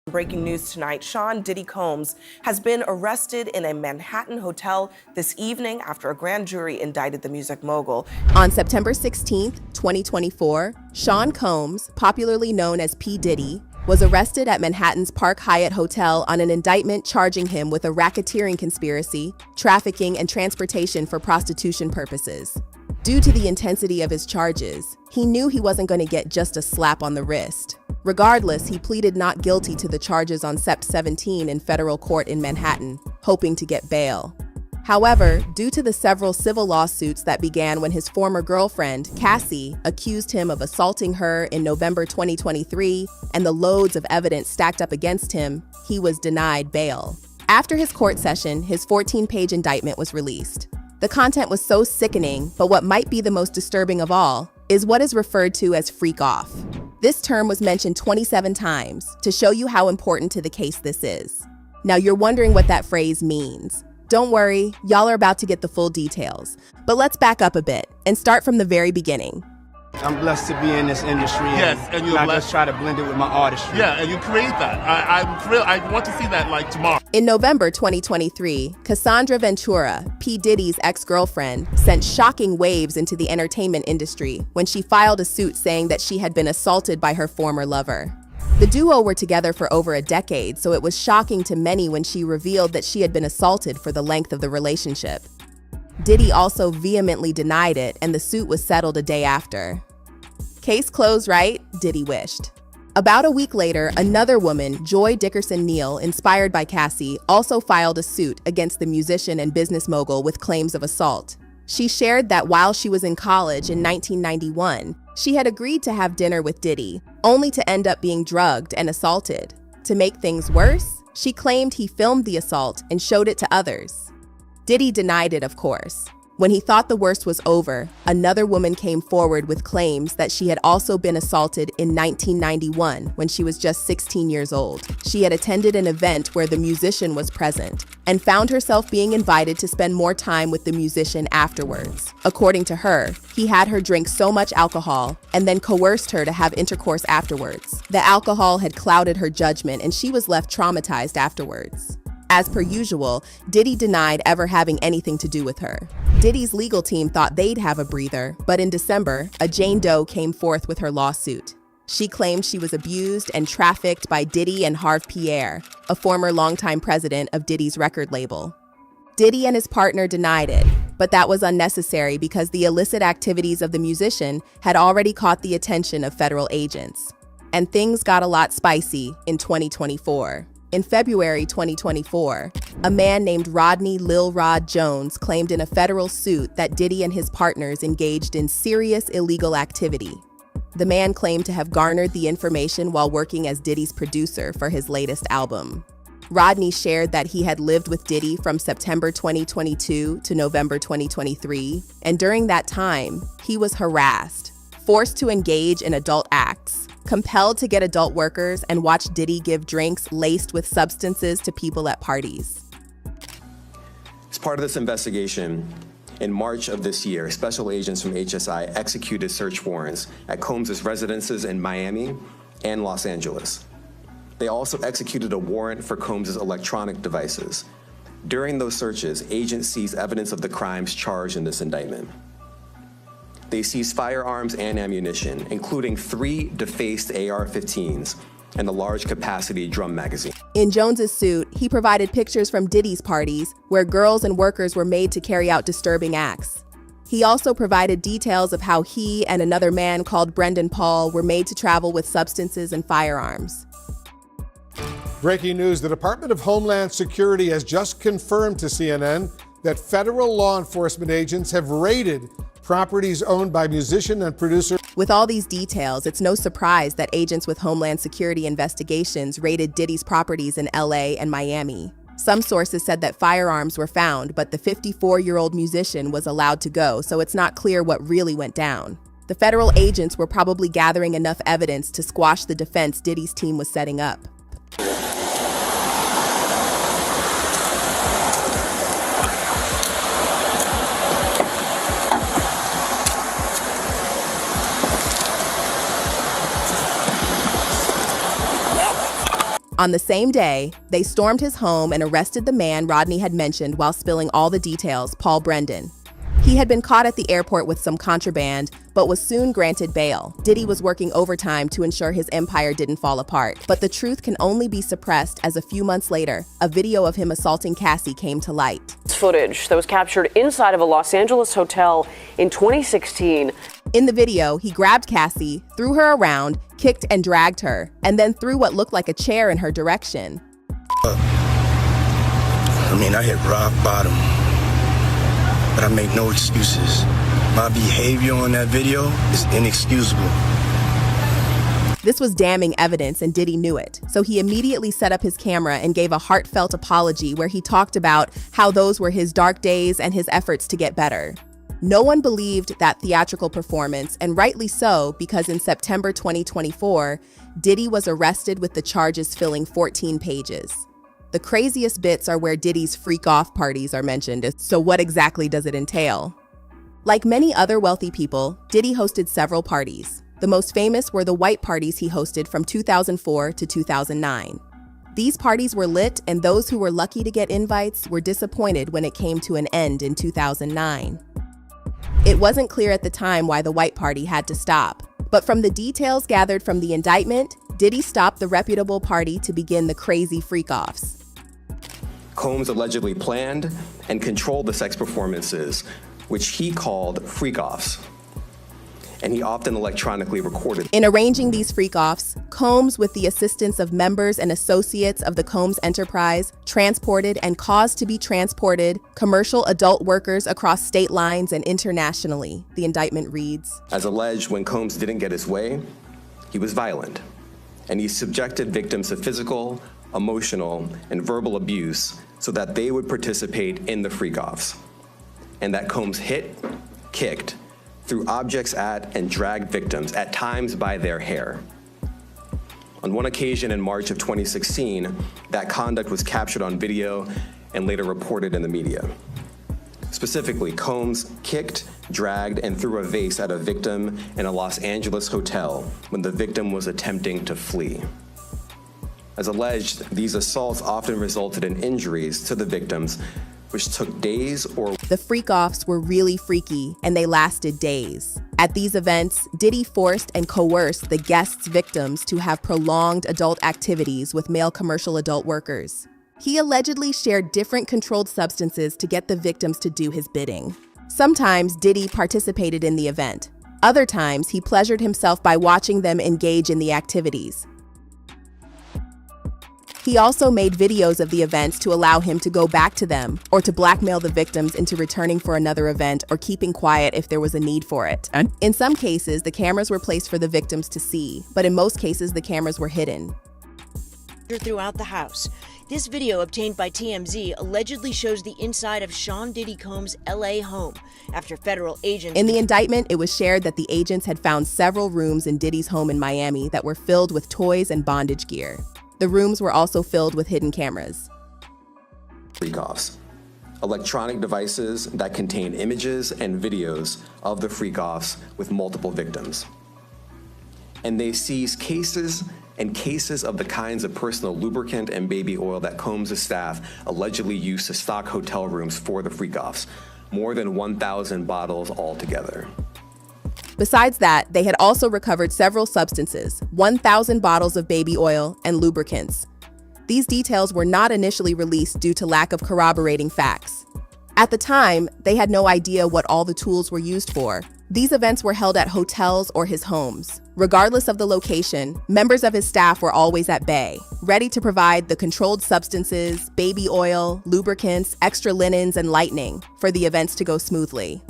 Breaking news tonight, Sean Diddy Combs has been arrested in a Manhattan hotel this evening after a grand jury indicted the music mogul. On September 16, 2024, Sean Combs, popularly known as P Diddy, was arrested at Manhattan's Park Hyatt Hotel on an indictment charging him with a racketeering conspiracy, trafficking, and transportation for prostitution purposes. Due to the intensity of his charges, he knew he wasn't going to get just a slap on the wrist. Regardless, he pleaded not guilty to the charges on Sept. 17 in federal court in Manhattan, hoping to get bail. However, due to the several civil lawsuits that began when his former girlfriend, Cassie, accused him of assaulting her in November 2023, and the loads of evidence stacked up against him, he was denied bail. After his court session, his 14-page indictment was released. The content was so sickening, but what might be the most disturbing of all is what is referred to as freak off. This term was mentioned 27 times to show you how important to the case this is. Now you're wondering what that phrase means. Don't worry, y'all are about to get the full details. But let's back up a bit and start from the very beginning. I'm blessed to be in this industry. Yes, and you're not blessed. just try to blend it with my artistry. Yeah, and you create that. I'm thrilled. I want to see that like tomorrow. In November 2023, Cassandra Ventura, P. Diddy's ex-girlfriend, sent shocking waves into the entertainment industry when she filed a suit saying that she had been assaulted by her former lover. The duo were together for over a decade, so it was shocking to many when she revealed that she had been assaulted for the length of the relationship. Diddy also vehemently denied it, and the suit was settled a day after. Case closed, right? Diddy wished. About a week later, another woman, Joy Dickerson Neal, inspired by Cassie, also filed a suit against the musician and business mogul with claims of assault. She shared that while she was in college in 1991, she had agreed to have dinner with Diddy, only to end up being drugged and assaulted. To make things worse, she claimed he filmed the assault and showed it to others. Diddy denied it, of course. When he thought the worst was over, another woman came forward with claims that she had also been assaulted in 1991 when she was just 16 years old. She had attended an event where the musician was present and found herself being invited to spend more time with the musician afterwards. According to her, he had her drink so much alcohol and then coerced her to have intercourse afterwards. The alcohol had clouded her judgment and she was left traumatized afterwards. As per usual, Diddy denied ever having anything to do with her. Diddy's legal team thought they'd have a breather, but in December, a Jane Doe came forth with her lawsuit. She claimed she was abused and trafficked by Diddy and Harve Pierre, a former longtime president of Diddy's record label. Diddy and his partner denied it, but that was unnecessary because the illicit activities of the musician had already caught the attention of federal agents. And things got a lot spicy in 2024. In February 2024, a man named Rodney Lil Rod Jones claimed in a federal suit that Diddy and his partners engaged in serious illegal activity. The man claimed to have garnered the information while working as Diddy's producer for his latest album. Rodney shared that he had lived with Diddy from September 2022 to November 2023, and during that time, he was harassed, forced to engage in adult acts, compelled to get adult workers, and watch Diddy give drinks laced with substances to people at parties. As part of this investigation, in March of this year, special agents from HSI executed search warrants at Combs' residences in Miami and Los Angeles. They also executed a warrant for Combs' electronic devices. During those searches, agents seized evidence of the crimes charged in this indictment. They seized firearms and ammunition, including 3 defaced AR-15s and a large-capacity drum magazine. In Jones's suit, he provided pictures from Diddy's parties where girls and workers were made to carry out disturbing acts. He also provided details of how he and another man called Brendan Paul were made to travel with substances and firearms. Breaking news, the Department of Homeland Security has just confirmed to CNN that federal law enforcement agents have raided properties owned by musician and producer. With all these details, it's no surprise that agents with Homeland Security investigations raided Diddy's properties in LA and Miami. Some sources said that firearms were found, but the 54-year-old musician was allowed to go, so it's not clear what really went down. The federal agents were probably gathering enough evidence to squash the defense Diddy's team was setting up. On the same day, they stormed his home and arrested the man Rodney had mentioned while spilling all the details, Paul Brendan. He had been caught at the airport with some contraband, but was soon granted bail. Diddy was working overtime to ensure his empire didn't fall apart. But the truth can only be suppressed as a few months later, a video of him assaulting Cassie came to light. Footage that was captured inside of a Los Angeles hotel in 2016. In the video, he grabbed Cassie, threw her around, kicked and dragged her, and then threw what looked like a chair in her direction. I hit rock bottom, but I make no excuses. My behavior on that video is inexcusable. This was damning evidence, and Diddy knew it. So he immediately set up his camera and gave a heartfelt apology where he talked about how those were his dark days and his efforts to get better. No one believed that theatrical performance, and rightly so, because in September 2024, Diddy was arrested with the charges filling 14 pages. The craziest bits are where Diddy's freak-off parties are mentioned, so what exactly does it entail? Like many other wealthy people, Diddy hosted several parties. The most famous were the white parties he hosted from 2004 to 2009. These parties were lit, and those who were lucky to get invites were disappointed when it came to an end in 2009. It wasn't clear at the time why the white party had to stop, but from the details gathered from the indictment, Diddy stopped the reputable party to begin the crazy freak-offs. Combs allegedly planned and controlled the sex performances, which he called freak-offs, and he often electronically recorded. In arranging these freak-offs, Combs, with the assistance of members and associates of the Combs enterprise, transported and caused to be transported commercial adult workers across state lines and internationally, the indictment reads. As alleged, when Combs didn't get his way, he was violent, and he subjected victims to physical, emotional, and verbal abuse so that they would participate in the freak-offs, and that Combs hit, kicked, threw objects at, and dragged victims, at times by their hair. On one occasion in March of 2016, that conduct was captured on video and later reported in the media. Specifically, Combs kicked, dragged, and threw a vase at a victim in a Los Angeles hotel when the victim was attempting to flee. As alleged, these assaults often resulted in injuries to the victims, which took days or... The freak-offs were really freaky, and they lasted days. At these events, Diddy forced and coerced the guests' victims to have prolonged adult activities with male commercial adult workers. He allegedly shared different controlled substances to get the victims to do his bidding. Sometimes Diddy participated in the event. Other times, he pleasured himself by watching them engage in the activities. He also made videos of the events to allow him to go back to them or to blackmail the victims into returning for another event or keeping quiet if there was a need for it. In some cases, the cameras were placed for the victims to see, but in most cases, the cameras were hidden. Throughout the house. This video obtained by TMZ allegedly shows the inside of Sean Diddy Combs' LA home after federal agents... In the indictment, it was shared that the agents had found several rooms in Diddy's home in Miami that were filled with toys and bondage gear. The rooms were also filled with hidden cameras. Freak-offs. Electronic devices that contain images and videos of the freak-offs with multiple victims. And they seized cases and cases of the kinds of personal lubricant and baby oil that Combs' staff allegedly used to stock hotel rooms for the freak-offs. More than 1,000 bottles altogether. Besides that, they had also recovered several substances, 1,000 bottles of baby oil, and lubricants. These details were not initially released due to lack of corroborating facts. At the time, they had no idea what all the tools were used for. These events were held at hotels or his homes. Regardless of the location, members of his staff were always at bay, ready to provide the controlled substances, baby oil, lubricants, extra linens, and lighting for the events to go smoothly.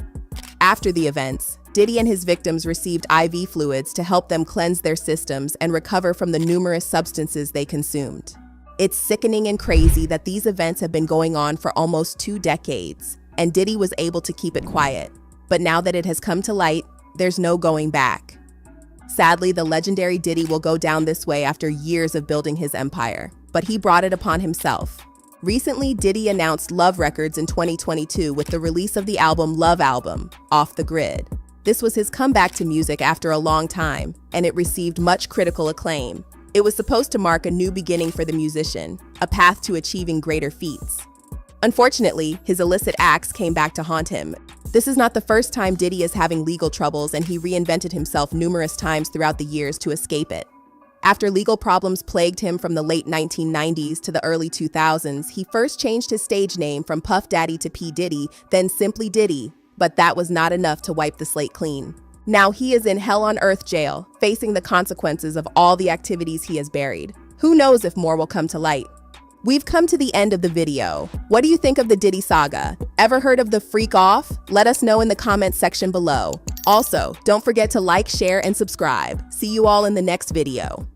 After the events, Diddy and his victims received IV fluids to help them cleanse their systems and recover from the numerous substances they consumed. It's sickening and crazy that these events have been going on for almost 2 decades, and Diddy was able to keep it quiet. But now that it has come to light, there's no going back. Sadly, the legendary Diddy will go down this way after years of building his empire, but he brought it upon himself. Recently, Diddy announced Love Records in 2022 with the release of the album Love Album, Off the Grid. This was his comeback to music after a long time, and it received much critical acclaim. It was supposed to mark a new beginning for the musician, a path to achieving greater feats. Unfortunately, his illicit acts came back to haunt him. This is not the first time Diddy is having legal troubles, and he reinvented himself numerous times throughout the years to escape it. After legal problems plagued him from the late 1990s to the early 2000s, he first changed his stage name from Puff Daddy to P Diddy, then simply Diddy. But that was not enough to wipe the slate clean. Now he is in hell on earth jail, facing the consequences of all the activities he has buried. Who knows if more will come to light? We've come to the end of the video. What do you think of the Diddy saga? Ever heard of the freak off? Let us know in the comments section below. Also, don't forget to like, share, and subscribe. See you all in the next video.